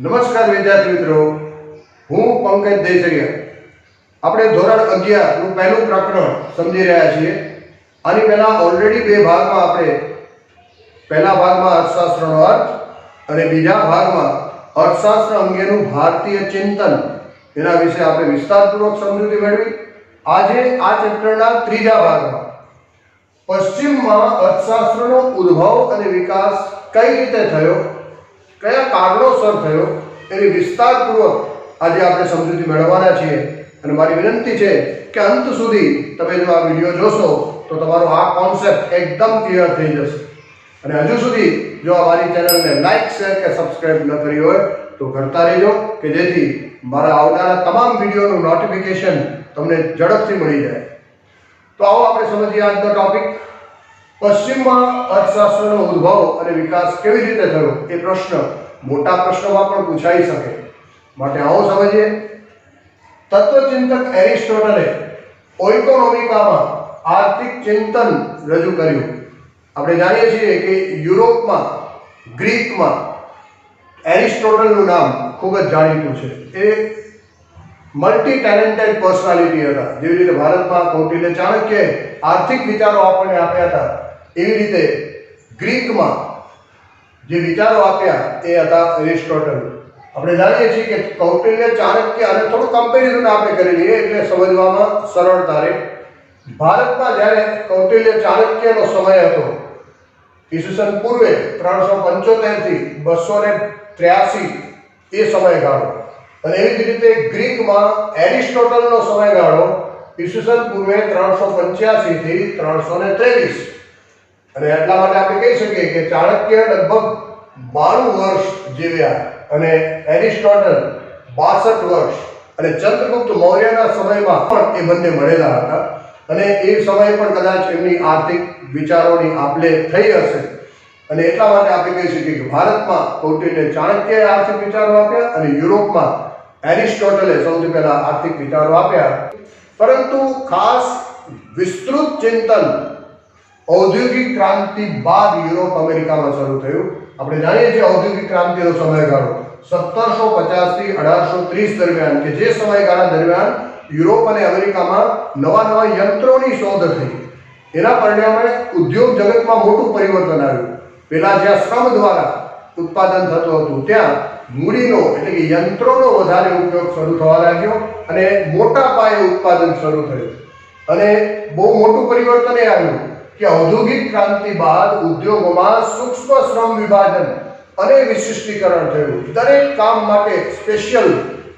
નમસ્કાર વિદ્યાર્થી મિત્રો, હું પંકજ દેસરિયા. આપણે ધોરણ 11 નું પહેલું પ્રકરણ સમજી રહ્યા છીએ. આની પહેલા ઓલરેડી બે ભાગમાં આપણે પહેલા ભાગમાં અર્થશાસ્ત્રનો અર્થ અને બીજા ભાગમાં અર્થશાસ્ત્ર અંગેનું ભારતીય ચિંતન એના વિશે આપણે વિસ્તારપૂર્વક સમજૂતી મેળવી. આજે આ ચેપ્ટરના ત્રીજા ભાગમાં પશ્ચિમમાં અર્થશાસ્ત્રનો ઉદ્ભવ અને વિકાસ કઈ રીતે થયો, કયા કારણોસર થયો એની વિસ્તારપૂર્વક આજે આપણે સમજૂતી મેળવવાના છીએ. અને મારી વિનંતી છે કે અંત સુધી તમે જો આ વિડીયો જોશો તો તમારો આ કોન્સેપ્ટ એકદમ ક્લિયર થઈ જશે. અને હજુ સુધી જો અમારી ચેનલને લાઈક, શેર કે સબસ્ક્રાઇબ ન કરી હોય તો કરતા રહેજો કે જેથી મારા આવનારા તમામ વિડીયોનું નોટિફિકેશન તમને ઝડપથી મળી જાય. તો આવો આપણે સમજીએ આજનો ટોપિક. પશ્ચિમમાં અર્થશાસ્ત્રનો ઉદ્ભવ અને વિકાસ કેવી રીતે થયો એ પ્રશ્ન મોટા પ્રશ્નોમાં પણ પૂછાઈ શકે. માટે આવો સમજીએ. તત્વચિંતક એરિસ્ટોટલે ઓઇકોનોમિકામાં આર્થિક ચિંતન રજૂ કર્યું. આપણે જાણીએ છીએ કે યુરોપમાં, ગ્રીકમાં એરિસ્ટોટલનું નામ ખૂબ જ જાણીતું છે. એ મલ્ટી ટેલેન્ટેડ પર્સનાલિટી હતા. જેવી રીતે ભારતમાં કૌટિલ્ય ચાણક્યએ આર્થિક વિચારો આપણને આપ્યા હતા, એવી રીતે ગ્રીકમાં જે વિચારો આપ્યા એ હતા એરિસ્ટોટલ. આપણે જાણીએ છીએ કે કૌટિલ્ય ચાણક્ય અને થોડું કમ્પેરિઝન આપણે કરી લઈએ એટલે સમજવામાં સરળતા રહે. ભારતમાં જ્યારે કૌટિલ્ય ચાણક્યનો સમય હતો, ઈસવીસન પૂર્વે 375 થી 283 એ સમયગાળો, અને એવી જ રીતે ગ્રીકમાં એરિસ્ટોટલનો સમયગાળો ઈસવીસન પૂર્વે 385 થી 323. અને એટલા માટે આપણે કહી શકીએ કે ચાણક્ય લગભગ 92 વર્ષ જીવ્યા અને એરિસ્ટોટલ 62 વર્ષ, અને ચંદ્રગુપ્ત મૌર્યના સમયમાં પણ એ બંને મળેલા હતા. અને એ સમયે પણ કદાચ એમની આર્થિક વિચારોની આપ-લે થઈ હશે. અને એટલા માટે આપણે કહી શકીએ કે ભારતમાં કૌટિલ્ય ચાણક્યએ આર્થિક વિચારો આપ્યા અને યુરોપમાં એરિસ્ટોટલે સૌથી પહેલા આર્થિક વિચારો આપ્યા. પરંતુ ખાસ વિસ્તૃત ચિંતન ઔદ્યોગિક ક્રાંતિ બાદ યુરોપ અમેરિકામાં શરૂ થયું. આપણે જાણીએ છીએ ઔદ્યોગિક ક્રાંતિનો સમયગાળો 1750 થી 1830 દરમિયાન, કે જે સમયગાળા દરમિયાન યુરોપ અને અમેરિકામાં નવા યંત્રોની શોધ થઈ. એના પરિણામે ઉદ્યોગ જગતમાં મોટું પરિવર્તન આવ્યું. પહેલા જ્યાં શ્રમ દ્વારા ઉત્પાદન થતું હતું ત્યાં મૂડીનો એટલે કે યંત્રોનો વધારે ઉપયોગ શરૂ થવા લાગ્યો અને મોટા પાયે ઉત્પાદન શરૂ થયું. અને બહુ મોટું પરિવર્તન એ આવ્યું કે ઔદ્યોગિક ક્રાંતિ બાદ ઉદ્યોગોમાં સૂક્ષ્મ શ્રમ વિભાજન અને વિશિષ્ટીકરણ થયું. દરેક કામ માટે સ્પેશિયલ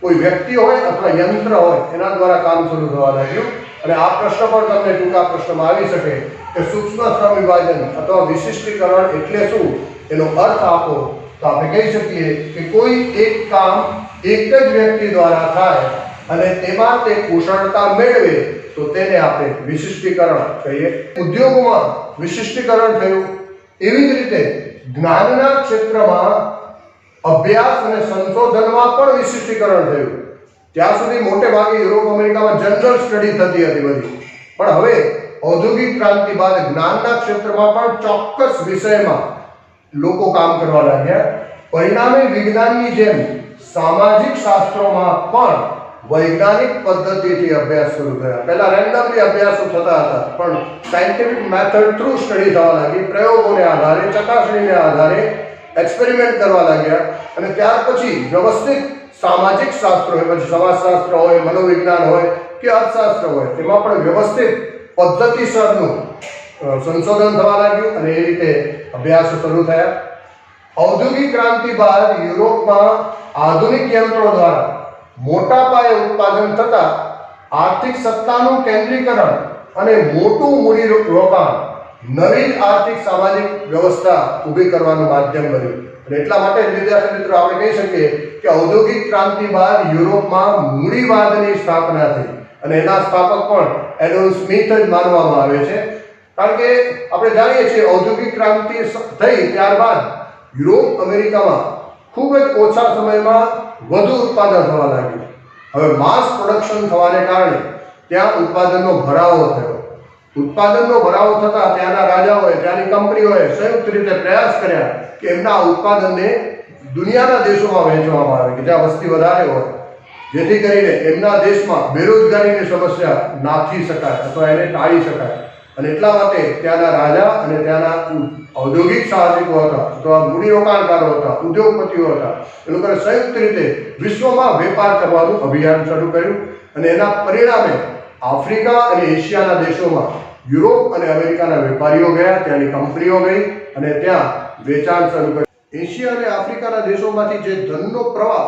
કોઈ વ્યક્તિ હોય અથવા યંત્ર હોય એના દ્વારા કામ શરૂ થવા લાગ્યું. અને આ પ્રશ્ન પણ તમને ટૂંકા પ્રશ્નમાં આવી શકે કે સૂક્ષ્મ શ્રમ વિભાજન અથવા વિશિષ્ટીકરણ એટલે શું, એનો અર્થ આપો. તો આપણે કહી શકીએ કે કોઈ એક કામ એક જ વ્યક્તિ દ્વારા થાય અને તેમાં તે કુશળતા મેળવે તો તેને આપણે વિશિષ્ટીકરણ કહીએ. ઉદ્યોગોમાં વિશિષ્ટીકરણ થયું. એવી જ રીતે જ્ઞાનના ક્ષેત્રમાં અભ્યાસ અને સંશોધનમાં પણ વિશિષ્ટીકરણ થયું. ત્યાં સુધી મોટે ભાગે યુરોપ અમેરિકામાં જનરલ સ્ટડી થતી હતી બધી, પણ હવે ઔદ્યોગિક ક્રાંતિ બાદ જ્ઞાનના ક્ષેત્રમાં પણ ચોક્કસ વિષયમાં લોકો કામ કરવા લાગ્યા. પરિણામે વિજ્ઞાનની જેમ સામાજિક શાસ્ત્રોમાં પણ વૈજ્ઞાનિક પદ્ધતિથી અભ્યાસ શરૂ થયા. પહેલા રેન્ડમલી અભ્યાસો થતા હતા, પણ સાયન્ટિફિક મેથડ થ્રુ સ્ટડી થવા લાગી. પ્રયોગોને આધારે, ચકાસણીને આધારે એક્સપેરિમેન્ટ કરવા લાગ્યા. અને ત્યાર પછી વ્યવસ્થિત સામાજિક શાસ્ત્રો હોય, પછી સમાજશાસ્ત્ર હોય, મનોવિજ્ઞાન હોય કે અર્થશાસ્ત્ર હોય, તેમાં પણ વ્યવસ્થિત પદ્ધતિસરનું સંશોધન થવા લાગ્યું અને એ રીતે અભ્યાસો શરૂ થયા. ઔદ્યોગિક ક્રાંતિ બાદ યુરોપમાં આધુનિક યંત્રો દ્વારા મોટા પાયે ઉત્પાદન થતા આર્થિક સત્તાનું કેન્દ્રીકરણ અને મોટું મૂડી રોકાણ નવી આર્થિક સામાજિક વ્યવસ્થા ઊભી કરવાનું માધ્યમ બન્યું. અને એટલા માટે વિદ્યાર્થી મિત્રો આપણે કહી શકીએ કે ઔદ્યોગિક ક્રાંતિ બાદ યુરોપમાં મૂડીવાદની સ્થાપના થઈ અને એના સ્થાપક પણ એડમ સ્મિથ જ માનવામાં આવે છે. કારણ કે આપણે જાણીએ છીએ ઔદ્યોગિક ક્રાંતિ થઈ ત્યારબાદ યુરોપ અમેરિકામાં ખૂબ જ ઓછા સમયમાં વધુ ઉત્પાદન થવા લાગ્યું. હવે માસ પ્રોડક્શન થવાને કારણે ત્યાં ઉત્પાદનનો ભરાવો થયો. ઉત્પાદનનો ભરાવો થતાં ત્યાંના રાજાઓએ, ત્યાંની કંપનીઓએ સંયુક્ત રીતે પ્રયાસ કર્યા કે એમના ઉત્પાદનને દુનિયાના દેશોમાં વહેંચવામાં આવે કે જ્યાં વસ્તી વધારે હોય, જેથી કરીને એમના દેશમાં બેરોજગારીની સમસ્યા નાથી શકાય અથવા એને ટાળી શકાય. અને એટલા માટે ત્યાંના રાજા અને ત્યાંના ઔદ્યોગિક સાહસિકો હતા અથવા મૂડીરોકાણકારો હતા, ઉદ્યોગપતિઓ હતા, એ લોકોએ સંયુક્ત રીતે વિશ્વમાં વેપાર કરવાનું અભિયાન શરૂ કર્યું. અને એના પરિણામે આફ્રિકા અને એશિયાના દેશોમાં યુરોપ અને અમેરિકાના વેપારીઓ ગયા, ત્યાંની કંપનીઓ ગઈ અને ત્યાં વેચાણ શરૂ કર્યું. એશિયા અને આફ્રિકાના દેશોમાંથી જે ધનનો પ્રવાહ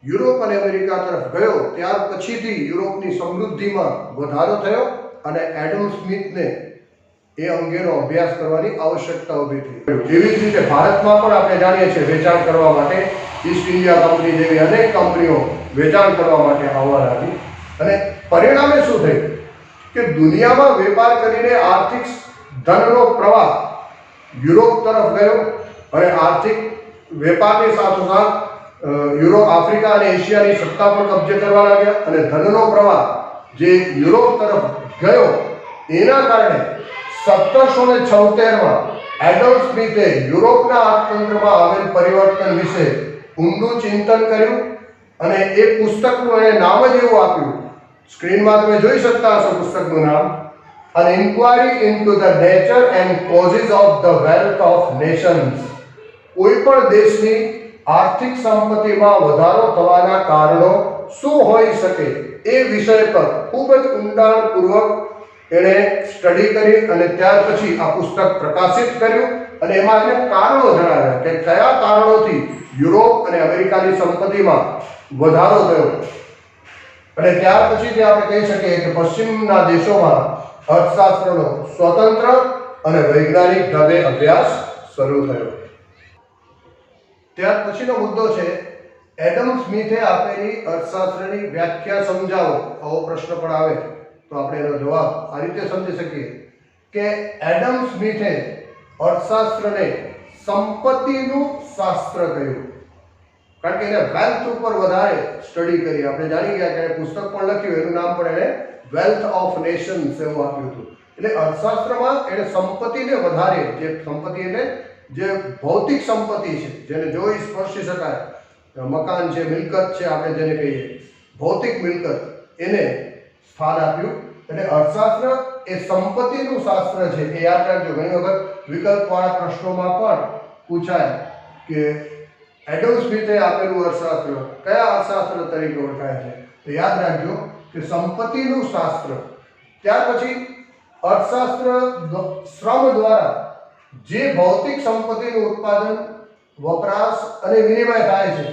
યુરોપ અને અમેરિકા તરફ ગયો, ત્યાર પછીથી યુરોપની સમૃદ્ધિમાં વધારો થયો અને એડમ સ્મિથને એ અંગેનો અભ્યાસ કરવાની આવશ્યકતા ઊભી થઈ. એવી જ રીતે ભારતમાં પણ આપણે જાણીએ છીએ વેચાણ કરવા માટે ઈસ્ટ ઇન્ડિયા કંપની જેવી અનેક કંપનીઓ વેચાણ કરવા માટે આવવા લાગી. અને પરિણામે શું થયું કે દુનિયામાં વેપાર કરીને આર્થિક ધનનો પ્રવાહ યુરોપ તરફ ગયો અને આર્થિક વેપારની સાથોસાથ યુરોપ, આફ્રિકા અને એશિયાની સત્તા પણ કબજે કરવા લાગ્યા. અને ધનનો પ્રવાહ જે યુરોપ તરફ ગયો એના કારણે 1776માં એડમ સ્મિથે યુરોપના અર્થતંત્રમાં આવેલ પરિવર્તન વિશે ઊંડું ચિંતન કર્યું અને એ પુસ્તકનું એને નામ જ એવું આપ્યું, સ્ક્રીનમાં તમે જોઈ શકતા હશો પુસ્તકનું નામ, An Inquiry into the Nature and Causes of the Wealth of Nations. કોઈ પણ દેશની આર્થિક સંપત્તિમાં વધારો થવાના કારણો શું હોઈ શકે એ વિષય પર ખૂબ જ ઊંડાણપૂર્વક એણે સ્ટડી કરી અને ત્યાર પછી આ પુસ્તક પ્રકાશિત કર્યું. અને એમાં એને કારણો જણાવ્યા કે કયા કારણોથી યુરોપ અને અમેરિકાની સંપત્તિમાં વધારો થયો. અને ત્યાર પછીથી આપણે કહી શકીએ કે પશ્ચિમના દેશોમાં અર્થશાસ્ત્રનો સ્વતંત્ર અને વૈજ્ઞાનિક ઢબે અભ્યાસ શરૂ થયો. ત્યાર પછીનો મુદ્દો છે એડમ સ્મિથે આપેલી અર્થશાસ્ત્રની વ્યાખ્યા સમજાવો. આવો પ્રશ્ન પણ આવે તો આપણે એનો જવાબ આ રીતે સમજી શકીએ કે એડમ સ્મિથે અર્થશાસ્ત્રને સંપત્તિનું શાસ્ત્ર કહ્યું, કારણ કે એને વેલ્થ ઉપર વધારે સ્ટડી કરી. આપણે જાણી ગયા કે એને પુસ્તક પણ લખ્યું, એનું નામ પણ એને વેલ્થ ઓફ નેશન્સ એવું આપ્યું હતું. એટલે અર્થશાસ્ત્રમાં એને સંપત્તિને વધારે, જે સંપત્તિ એટલે જે ભૌતિક સંપત્તિ છે, જેને જોઈ સ્પર્શી શકાય, મકાન છે, મિલકત છે, આપણે જેને કહીએ ભૌતિક મિલકત, એને સ્થાન આપ્યું. એટલે અર્થશાસ્ત્ર એ સંપત્તિનું શાસ્ત્ર છે. એ યાદ રાખજો, ઘણી વખત વિકલ્પવાળા પ્રશ્નોમાં પણ પૂછાય કે એડમ સ્મિથે આપેલું અર્થશાસ્ત્ર કયા અર્થશાસ્ત્ર તરીકે ઓળખાય છે. તો યાદ રાખજો કે સંપત્તિનું શાસ્ત્ર. ત્યાર પછી અર્થશાસ્ત્ર શ્રમ દ્વારા જે ભૌતિક સંપત્તિનું ઉત્પાદન, વપરાશ અને વિનિમય થાય છે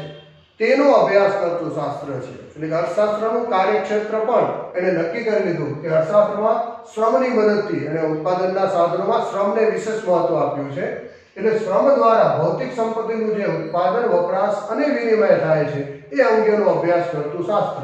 તેનો અભ્યાસ કરતું શાસ્ત્ર છે. એટલે કે અર્થશાસ્ત્રનું કાર્યક્ષેત્ર પણ એને નક્કી કરી લીધું કે અર્થશાસ્ત્રમાં શ્રમની મદદથી અને ઉત્પાદનના સાધનોમાં શ્રમને વિશેષ મહત્વ આપ્યું છે. એટલે શ્રમ દ્વારા ભૌતિક સંપત્તિનું જે ઉત્પાદન, વપરાશ અને વિનિમય થાય છે એ અંગેનો અભ્યાસ કરતું શાસ્ત્ર.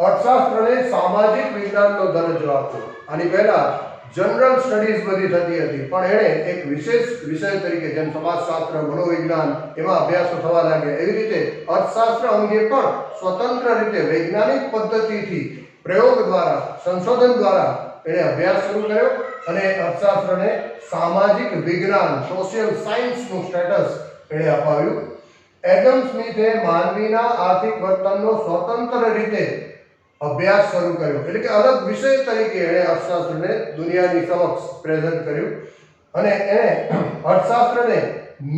અર્થશાસ્ત્રને સામાજિક વિજ્ઞાનનો દરજ્જો આપ્યો. આની પહેલા જનરલ સ્ટડીઝ બધી થતી હતી, પણ એણે એક વિશેષ વિષય તરીકે, જેમ સમાજશાસ્ત્ર, મનોવિજ્ઞાન, એમાં અભ્યાસો થવા લાગ્યા, એવી રીતે અર્થશાસ્ત્ર અંગે પણ સ્વતંત્ર રીતે વૈજ્ઞાનિક પદ્ધતિથી પ્રયોગ દ્વારા, સંશોધન દ્વારા એણે અભ્યાસ શરૂ કર્યો અને અર્થશાસ્ત્રને સામાજિક વિજ્ઞાન, સોશિયલ સાયન્સનું સ્ટેટસ એણે અપાવ્યું. એડમ સ્મિથે માનવીના આર્થિક વર્તનનો સ્વતંત્ર રીતે અભ્યાસ શરૂ કર્યો. એટલે કે અલગ વિષય તરીકે એણે અર્થશાસ્ત્રને દુનિયાની સમક્ષ પ્રેઝન્ટ કર્યું. અને એણે અર્થશાસ્ત્રને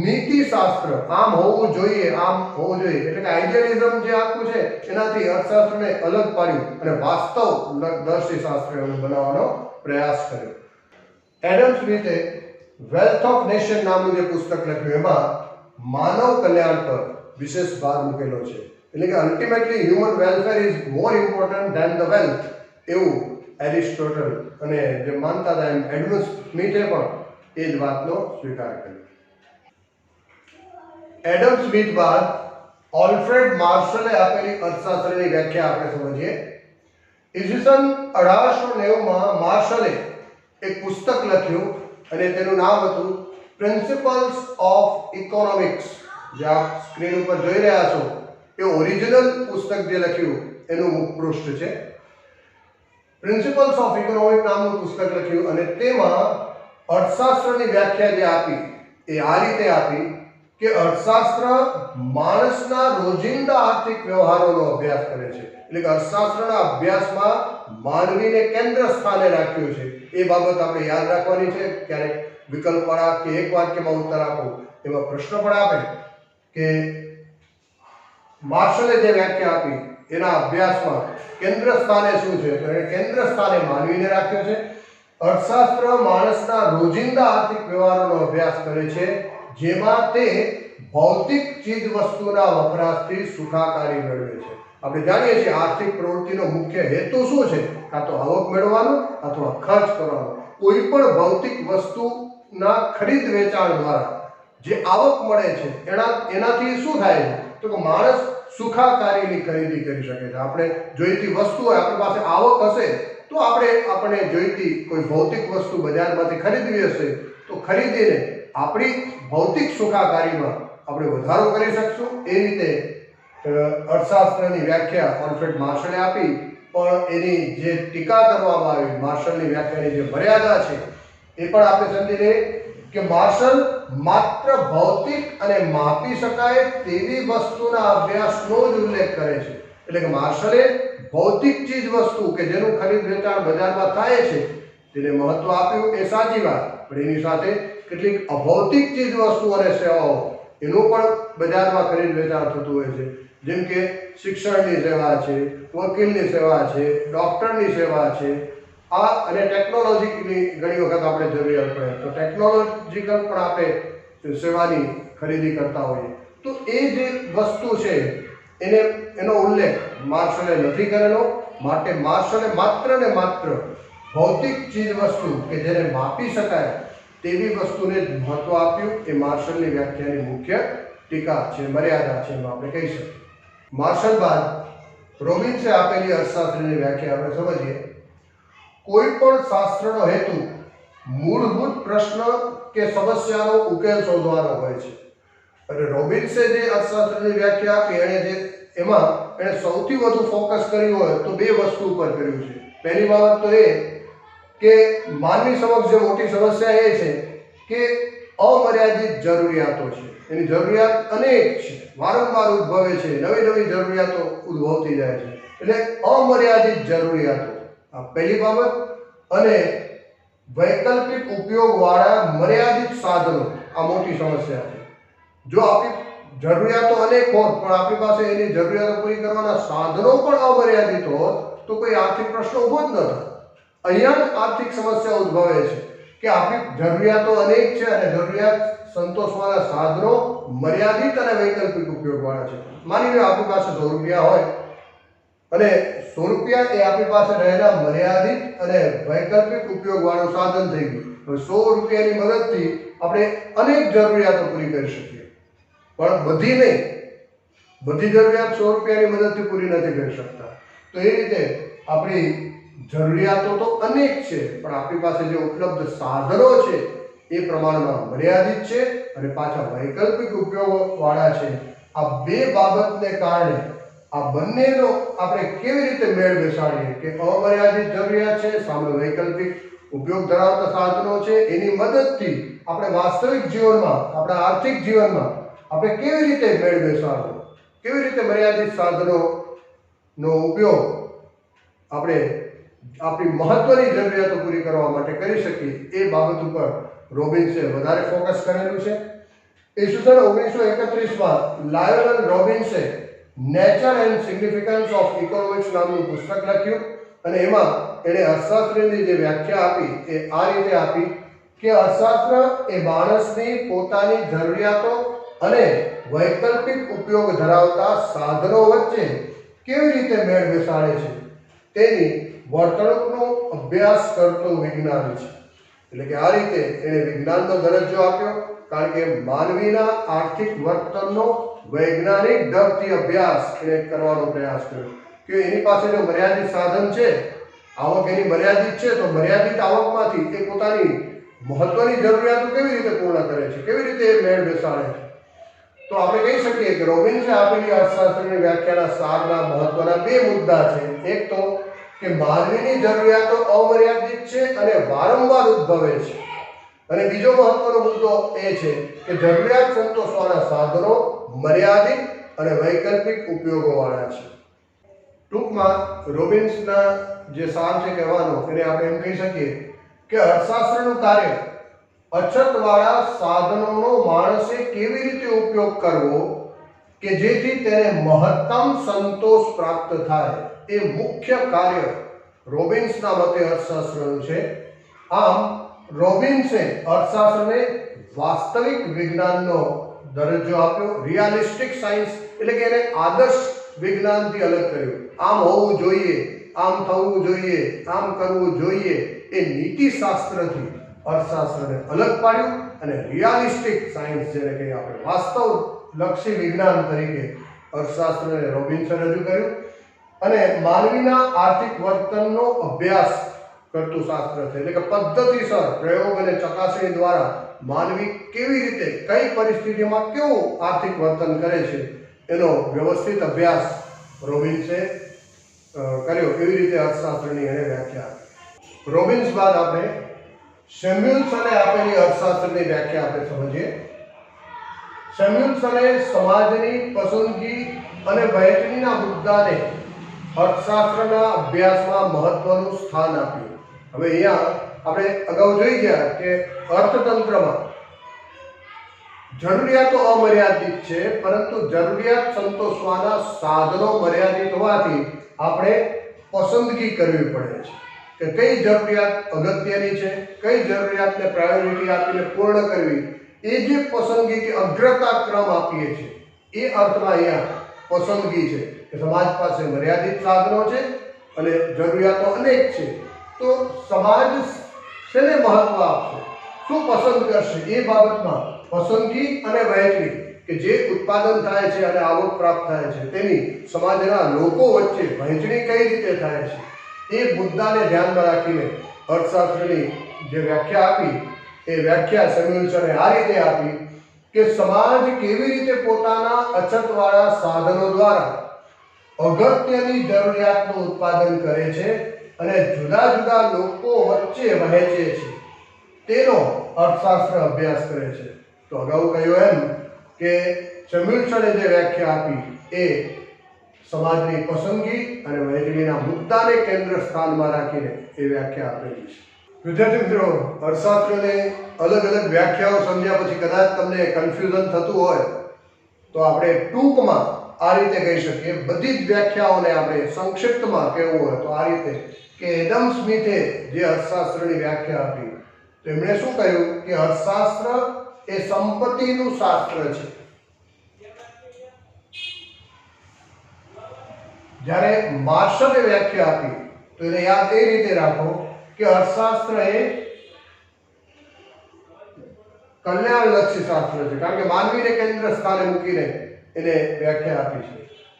નીતિશાસ્ત્ર, આમ હોવું જોઈએ, આમ હોવું જોઈએ, એટલે કે આઈડિયલિઝમ જે આખું છે એનાથી અર્થશાસ્ત્રને અલગ પાડ્યું અને વાસ્તવદર્શી શાસ્ત્ર એવું બનાવવાનો પ્રયાસ કર્યો. એડમ સ્મિથે વેલ્થ ઓફ નેશન નામનું જે પુસ્તક લખ્યું એમાં માનવ કલ્યાણ પર વિશેષ ભાર મૂકેલો છે. એટલે કે ultimately human welfare is more important than the wealth, એવું એરિસ્ટોટલ અને જે માનતા હતા એમ એડમ સ્મિથે પણ એ જ વાતનો સ્વીકાર કર્યો. એડમ સ્મિથ બાદ ઓલ્ફ્રેડ માર્શલે આપેલી અર્થશાસ્ત્રની વ્યાખ્યા આપણે સમજીએ. ઈસવીસન 1890માં માર્શલે એક પુસ્તક લખ્યું અને તેનું નામ હતું પ્રિન્સિપલ્સ ઓફ ઇકોનોમિક્સ. જે આપ સ્ક્રીન ઉપર જોઈ રહ્યા છો એ ઓરિજિનલ પુસ્તક જે લખ્યું એનું મુખપૃષ્ઠ છે. પ્રિન્સિપલ્સ ઓફ ઇકોનોમિક્સ નામનું પુસ્તક લખ્યું અને તેમાં અર્થશાસ્ત્રની વ્યાખ્યા જે આપી એ આ રીતે આપી કે અર્થશાસ્ત્ર માણસના રોજિંદા આર્થિક વ્યવહારોનો અભ્યાસ કરે છે. એટલે કે અર્થશાસ્ત્રના અભ્યાસમાં માનવીને કેન્દ્ર સ્થાને રાખ્યું છે. એ બાબત આપણે યાદ રાખવાની છે. ક્યારેક વિકલ્પવાળા કે એક વાક્યમાં ઉત્તર આપો એમાં પ્રશ્ન પણ આપે કે માર્શલે જે વ્યાખ્યા આપી એના અભ્યાસમાં કેન્દ્ર સ્થાને શું છે, તો એને કેન્દ્ર સ્થાને માનવીને રાખ્યો છે. અર્થશાસ્ત્ર માણસના રોજિંદા આર્થિક વ્યવહારોનો અભ્યાસ કરે છે, જેમાં તે ભૌતિક ચીજ વસ્તુના વપરાશથી સુખાકારી મેળવે છે. આપણે જાણીએ છીએ આર્થિક પ્રવૃત્તિનો મુખ્ય હેતુ શું છે? કાં તો આવક મેળવવાનો અથવા ખર્ચ કરવાનો. કોઈ પણ ભૌતિક વસ્તુના ખરીદ વેચાણ દ્વારા જે આવક મળે છે એનાથી શું થાય છે? તો કે માણસ સુખાકારીની ખરીદી કરી શકે છે. આપણે જોઈતી વસ્તુ હોય, આપણી પાસે આવક હશે તો આપણે જોઈતી કોઈ ભૌતિક વસ્તુ બજારમાંથી ખરીદવી હશે તો ખરીદીને આપણી ભૌતિક સુખાકારીમાં આપણે વધારો કરી શકશું. એ રીતે અર્થશાસ્ત્રની વ્યાખ્યા ઓલ્ફ્રેડ માર્શલે આપી, પણ એની જે ટીકા કરવામાં આવી, માર્શલની વ્યાખ્યાની જે મર્યાદા છે એ પણ આપણે સમજી લઈએ કે માર્શલ માત્ર ભૌતિક અને માપી શકાય તેવી વસ્તુના અભ્યાસનો જ ઉલ્લેખ કરે છે. એટલે કે માર્શલે ભૌતિક ચીજ વસ્તુ કે જેનું ખરીદ વેચાણ બજારમાં થાય છે તેને મહત્વ આપ્યું, એ સાચી વાત, પણ એની સાથે કેટલીક અભૌતિક ચીજ વસ્તુ અને સેવાઓ એનું પણ બજારમાં ખરીદ વેચાણ થતું હોય છે. જેમ કે શિક્ષણની સેવા છે, વકીલની સેવા છે, ડૉક્ટરની સેવા છે, આ અને ટેકનોલોજીની ઘણી વખત આપણે જરૂરિયાત પડે તો ટેકનોલોજીકલ પણ આપણે સેવાની ખરીદી કરતા હોઈએ. તો એ જે વસ્તુ છે એનો ઉલ્લેખ માર્શલે નથી કરેલો. માટે માર્શલે માત્ર ને માત્ર ભૌતિક ચીજ વસ્તુ કે જેને માપી શકાય તેવી વસ્તુને જ મહત્વ આપ્યું. એ માર્શલની વ્યાખ્યાની મુખ્ય ટીકા છે, મર્યાદા છે, એમ આપણે કહી શકીએ. માર્શલ બાદ રોબિન્સે આપેલી અર્થશાસ્ત્રની વ્યાખ્યા આપણે સમજીએ. કોઈ પણ શાસ્ત્રનો હેતુ મૂળભૂત પ્રશ્ન કે સમસ્યાનો ઉકેલ શોધવાનો હોય છે. અને રોબિન્સે જે અર્થશાસ્ત્રની વ્યાખ્યા આપી એણે સૌથી વધુ ફોકસ કર્યું હોય તો બે વસ્તુ ઉપર કર્યું છે. પહેલી બાબત તો એ કે માનવી સમક્ષ જે મોટી સમસ્યા એ છે કે અમર્યાદિત જરૂરિયાતો છે. એની જરૂરિયાત અનેક છે, વારંવાર ઉદ્ભવે છે, નવી નવી જરૂરિયાતો ઉદ્ભવતી જાય છે. એટલે અમર્યાદિત જરૂરિયાતો આ પહેલી બાબત. અને વૈકલ્પિક ઉપયોગવાળા મર્યાદિત સાધનો આ મોટી સમસ્યા છે. જો આપણી જરૂરિયાતો અનેક હોત પણ આપણી પાસે એની જરૂરિયાતો પૂરી કરવાના સાધનો પણ અમર્યાદિત હોત તો કોઈ આર્થિક પ્રશ્ન ઊભો જ ન થાય. અહીંયા જ આર્થિક સમસ્યા ઉદ્ભવે છે કે આપણી જરૂરિયાતો અનેક છે અને જરૂરિયાત સંતોષવાના સાધનો મર્યાદિત અને વૈકલ્પિક ઉપયોગવાળા છે. માની લો આપણી પાસે 100 રૂપિયા હોય અને 100 રૂપિયા એ આપણી પાસે રહેલા મર્યાદિત અને વૈકલ્પિક ઉપયોગવાળું સાધન થઈ ગયું. હવે 100 રૂપિયાની મદદથી આપણે અનેક જરૂરિયાતો પૂરી કરી શકીએ, પણ બધી નહીં. બધી જરૂરિયાત 100 રૂપિયાની મદદથી પૂરી નથી કરી શકતા. તો એ રીતે આપણી જરૂરિયાતો તો અનેક છે, પણ આપણી પાસે જે ઉપલબ્ધ સાધનો છે એ પ્રમાણમાં મર્યાદિત છે અને પાછા વૈકલ્પિક ઉપયોગવાળા છે. આ બે બાબતને કારણે આ બંનેનો આપણે કેવી રીતે મેળ બેસાડીએ કે અમર્યાદિત જરૂરિયાત છે સામે વૈકલ્પિક ઉપયોગ ધરાવતા સાધનો છે, એની મદદથી આપણે વાસ્તવિક જીવનમાં, આપણા આર્થિક જીવનમાં આપણે કેવી રીતે મેળ બેસાડવો, કેવી રીતે મર્યાદિત સાધનોનો ઉપયોગ આપણે આપણી મહત્વની જરૂરિયાતો પૂરી કરવા માટે કરી શકીએ, એ બાબત ઉપર રોબિન્સે વધારે ફોકસ કરેલું છે. ઈસવીસન 1931માં લાયોનેલ રોબિન્સે nature and significance of economics નામનું પુસ્તક લખ્યું અને એમાં એણે અર્થશાસ્ત્રની જે વ્યાખ્યા આપી એ આ રીતે આપી કે અર્થશાસ્ત્ર એ માણસની પોતાની જરૂરિયાતો અને વૈકલ્પિક ઉપયોગ ધરાવતા સાધનો વચ્ચે કેવી રીતે મેળ બેસાડે છે તેની વર્તણૂકનો અભ્યાસ કરતું વિજ્ઞાન છે. એટલે કે આ રીતે એણે વિજ્ઞાનનો દરજ્જો આપ્યો, કારણ કે માનવીના આર્થિક વર્તનનો વૈજ્ઞાનિક ઢબથી અભ્યાસ એને કરવાનો પ્રયાસ કર્યો કે એની પાસે જો મર્યાદિત સાધન છે, આવક એની મર્યાદિત છે, તો મર્યાદિત આવકમાંથી એ પોતાની મહત્વની જરૂરિયાતો કેવી રીતે પૂર્ણ કરે છે, કેવી રીતે એ મેળ બેસાડે છે. તો આપણે કહી શકીએ કે રોબિન્સે આપેલી અર્થશાસ્ત્રની વ્યાખ્યાના સારના મહત્વના બે મુદ્દા છે. એક તો કે માનવીની જરૂરિયાતો અમર્યાદિત છે અને વારંવાર ઉદ્ભવે છે, અને બીજો મહત્વનો મુદ્દો એ છે કે જરૂરિયાત સંતોષવાના સાધનો મર્યાદિત અને વૈકલ્પિક ઉપયોગોવાળા છે. ટૂંકમાં રોબિન્સના જે સાર છે કહેવાનો એને આપણે એમ કહી શકીએ કે અર્થશાસ્ત્રનું કાર્ય અછતવાળા સાધનોનો માણસે કેવી રીતે ઉપયોગ કરવો કે જેથી તેને મહત્તમ સંતોષ પ્રાપ્ત થાય એ મુખ્ય કાર્ય રોબિન્સના મતે અર્થશાસ્ત્રનું છે. આમ રોબિન્સે અર્થશાસ્ત્રને વાસ્તવિક વિજ્ઞાનનો દરજ્જો આપ્યો. રિયાલિસ્ટિક સાયન્સ એટલે કે એને આદર્શ વિજ્ઞાનથી અલગ કર્યું. આમ હોવું જોઈએ, આમ થવું જોઈએ, આમ કરવું જોઈએ એ નીતિશાસ્ત્રથી અર્થશાસ્ત્રને અલગ પાડ્યું અને રિયાલિસ્ટિક સાયન્સ જેને કહીએ આપણે વાસ્તવલક્ષી વિજ્ઞાન તરીકે અર્થશાસ્ત્રને રોબિન્સે રજૂ કર્યું. અને માનવીના આર્થિક વર્તનનો અભ્યાસ કરતું શાસ્ત્ર છે. એટલે કે પદ્ધતિસર પ્રયોગ અને ચકાસણી દ્વારા માનવી કેવી રીતે કઈ પરિસ્થિતિમાં કેવું આર્થિક વર્તન કરે છે એનો વ્યવસ્થિત અભ્યાસ રોબિન્સે કર્યો. એવી રીતે અર્થશાસ્ત્રની એને વ્યાખ્યા. રોબિન્સ બાદ આપણે સેમ્યુઅલ્સને આપેલી અર્થશાસ્ત્રની વ્યાખ્યા આપણે સમજીએ. સેમ્યુઅલ્સને સમાજની પસંદગી અને વહેંચણીના મુદ્દાને અર્થશાસ્ત્રના અભ્યાસમાં મહત્વનું સ્થાન આપ્યું. હવે અહીંયા આપણે અગાઉ જોઈ ગયા કે અર્થતંત્રમાં જરૂરિયાતો અમર્યાદિત છે, પરંતુ જરૂરિયાત સંતોષવાના સાધનો મર્યાદિત હોવાથી આપણે પસંદગી કરવી પડે છે કે કઈ જરૂરિયાત અગત્યની છે, કઈ જરૂરિયાતને પ્રાયોરિટી આપીને પૂર્ણ કરવી. એ જે પસંદગી કે અગ્રતા ક્રમ આપીએ છીએ એ અર્થમાં અહીંયા પસંદગી છે કે સમાજ પાસે મર્યાદિત સાધનો છે અને જરૂરિયાતો અનેક છે. તો સમાજ શેને મહત્વ આપશે, શું પસંદ કરશે એ બાબતમાં પસંદગી અને વહેંચણી કે જે ઉત્પાદન થાય છે અને આવક પ્રાપ્ત થાય છે તેની સમાજના લોકો વચ્ચે વહેંચણી કઈ રીતે થાય છે એ મુદ્દાને ધ્યાનમાં રાખીને અર્થશાસ્ત્રની જે વ્યાખ્યા આપી એ વ્યાખ્યા સેમ્યુઅલ્સને આ રીતે આપી કે સમાજ કેવી રીતે પોતાના અછતવાળા સાધનો દ્વારા અગત્યની જરૂરિયાતનું ઉત્પાદન કરે છે અને જુદા જુદા લોકો વચ્ચે વહેંચે છે તેનો અર્થશાસ્ત્ર અભ્યાસ કરે છે. તો અગાઉ કહ્યું એમ કે સેમ્યુઅલ્સને જે વ્યાખ્યા આપી એ સમાજની પસંદગી અને વહેંચણીના મુદ્દાને કેન્દ્ર સ્થાનમાં રાખીને એ વ્યાખ્યા આપેલી છે. વિદ્યાર્થી મિત્રો, અર્થશાસ્ત્રને અલગ અલગ વ્યાખ્યાઓ સમજ્યા પછી કદાચ તમને કન્ફ્યુઝન થતું હોય તો આપણે ટૂંકમાં આ રીતે કહી શકીએ. બધી જ વ્યાખ્યાઓને આપણે સંક્ષિપ્તમાં કહેવું હોય તો આ રીતે કે એડમ સ્મિથે જે અર્થશાસ્ત્રની વ્યાખ્યા આપી તો એમણે શું કહ્યું કે અર્થશાસ્ત્ર એ સંપત્તિનું શાસ્ત્ર છે. જ્યારે માર્શલે વ્યાખ્યા આપી તો એને યાદ એ રીતે રાખો કે અર્થશાસ્ત્ર એ કલ્યાણલક્ષી શાસ્ત્ર છે, કારણ કે માનવીને કેન્દ્ર સ્થાને મૂકીને એને વ્યાખ્યા આપી છે.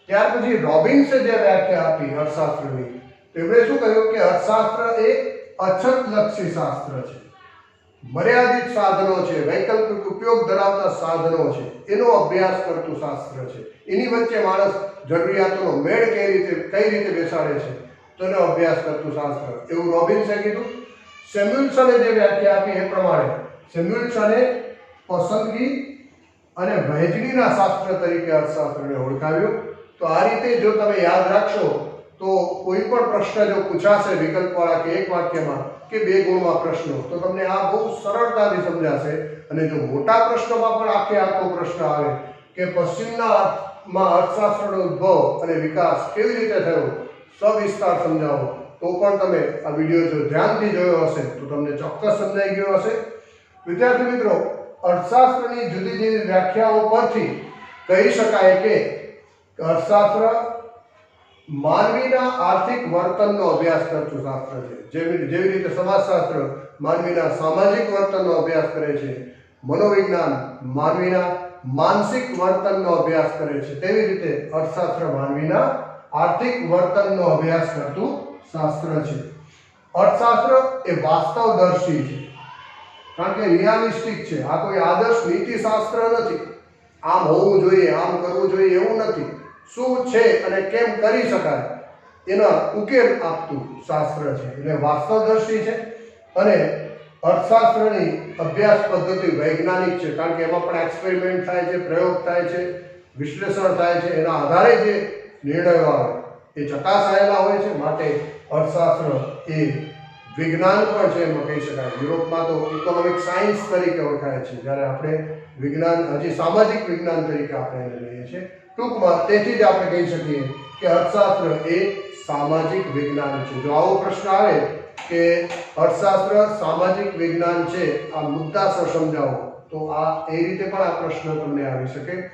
ત્યાર પછી રોબિન્સે જે વ્યાખ્યા આપી અર્થશાસ્ત્રની તો એમણે શું કહ્યું કે અર્થશાસ્ત્ર એ અછતલક્ષી શાસ્ત્ર છે, મર્યાદિત સાધનો છે, વૈકલ્પિક ઉપયોગ ધરાવતા સાધનો છે એનો અભ્યાસ કરતું શાસ્ત્ર છે. એની વચ્ચે માણસ જરૂરિયાતોનો મેળ કઈ રીતે બેસાડે છે તો એનો અભ્યાસ કરતું શાસ્ત્ર, એવું રોબિન્સે કીધું. સેમ્યુઅલ્સને જે વ્યાખ્યા આપી એ પ્રમાણે સેમ્યુઅલ્સને પસંદગી અને વહેંચણીના શાસ્ત્ર તરીકે અર્થશાસ્ત્રને ઓળખાવ્યું. તો આ રીતે જો તમે યાદ રાખશો તો કોઈ પણ પ્રશ્ન જો પૂછાશે વિકલ્પવાળા કે એક વાક્યમાં કે બે ગુણમાં પ્રશ્નો તો તમને આ બહુ સરળતાથી સમજાશે. અને જો મોટા પ્રશ્નોમાં પણ આખો પ્રશ્ન આવે કે પશ્ચિમમાં અર્થશાસ્ત્રનો ઉદ્ભવ અને વિકાસ કેવી રીતે થયો સવિસ્તાર સમજાવો તો પણ તમે આ વિડીયો જો ધ્યાનથી જોયો હશે તો તમને ચોક્કસ સમજાઈ ગયો હશે. વિદ્યાર્થી મિત્રો, અર્થશાસ્ત્રની જુદી જુદી વ્યાખ્યાઓ પરથી કહી શકાય કે અર્થશાસ્ત્ર માનવીના આર્થિક વર્તનનો અભ્યાસ કરતું શાસ્ત્ર છે. જેવી રીતે સમાજશાસ્ત્ર માનવીના સામાજિક વર્તનનો અભ્યાસ કરે છે, મનોવિજ્ઞાન માનવીના માનસિક વર્તનનો અભ્યાસ કરે છે, તેવી રીતે અર્થશાસ્ત્ર માનવીના આર્થિક વર્તનનો અભ્યાસ કરતું શાસ્ત્ર છે. અર્થશાસ્ત્ર એ વાસ્તવદર્શી છે, કારણ કે રિયાલિસ્ટિક છે. આ કોઈ આદર્શ નીતિશાસ્ત્ર નથી. આમ હોવું જોઈએ, આમ કરવું જોઈએ એવું નથી. શું છે અને કેમ કરી શકાય એના ઉકેલ આપતું શાસ્ત્ર છે. એટલે વાસ્તવદર્શી છે અને અર્થશાસ્ત્રની અભ્યાસ પદ્ધતિ વૈજ્ઞાનિક છે, કારણ કે એમાં પણ એક્સપેરિમેન્ટ થાય છે, પ્રયોગ થાય છે, વિશ્લેષણ થાય છે, એના આધારે જે નિર્ણયો આવે એ ચકાસાયેલા હોય છે. માટે અર્થશાસ્ત્ર એ વિજ્ઞાન પણ છે એમ કહી શકાય. યુરોપમાં તો ઇકોનોમિક સાયન્સ તરીકે ઓળખાય છે, જ્યારે આપણે વિજ્ઞાન હજી સામાજિક વિજ્ઞાન તરીકે આપણે એને લઈએ છીએ. ટૂંકમાં તેથી જ આપણે કહી શકીએ કે અર્થશાસ્ત્ર એ સામાજિક વિજ્ઞાન છે. જો આવો પ્રશ્ન આવે કે અર્થશાસ્ત્ર સામાજિક વિજ્ઞાન છે, આ મુદ્દાસર સમજાવો, તો આ એ રીતે પણ આ પ્રશ્ન તમને આવી શકે.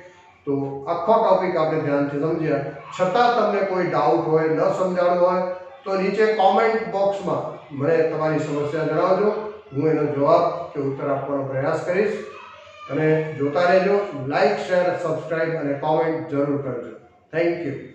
તો આખો ટોપિક આપણે ધ્યાનથી સમજ્યા, છતાં તમને કોઈ ડાઉટ હોય, ન સમજાણું હોય, તો નીચે કોમેન્ટ બોક્સમાં મને તમારી સમસ્યા જણાવજો. હું એનો જવાબ કે ઉત્તર આપવાનો પ્રયાસ કરીશ. અને જોતા રહેજો. લાઈક, શેર, સબસ્ક્રાઈબ અને કોમેન્ટ જરૂર કરજો. Thank you.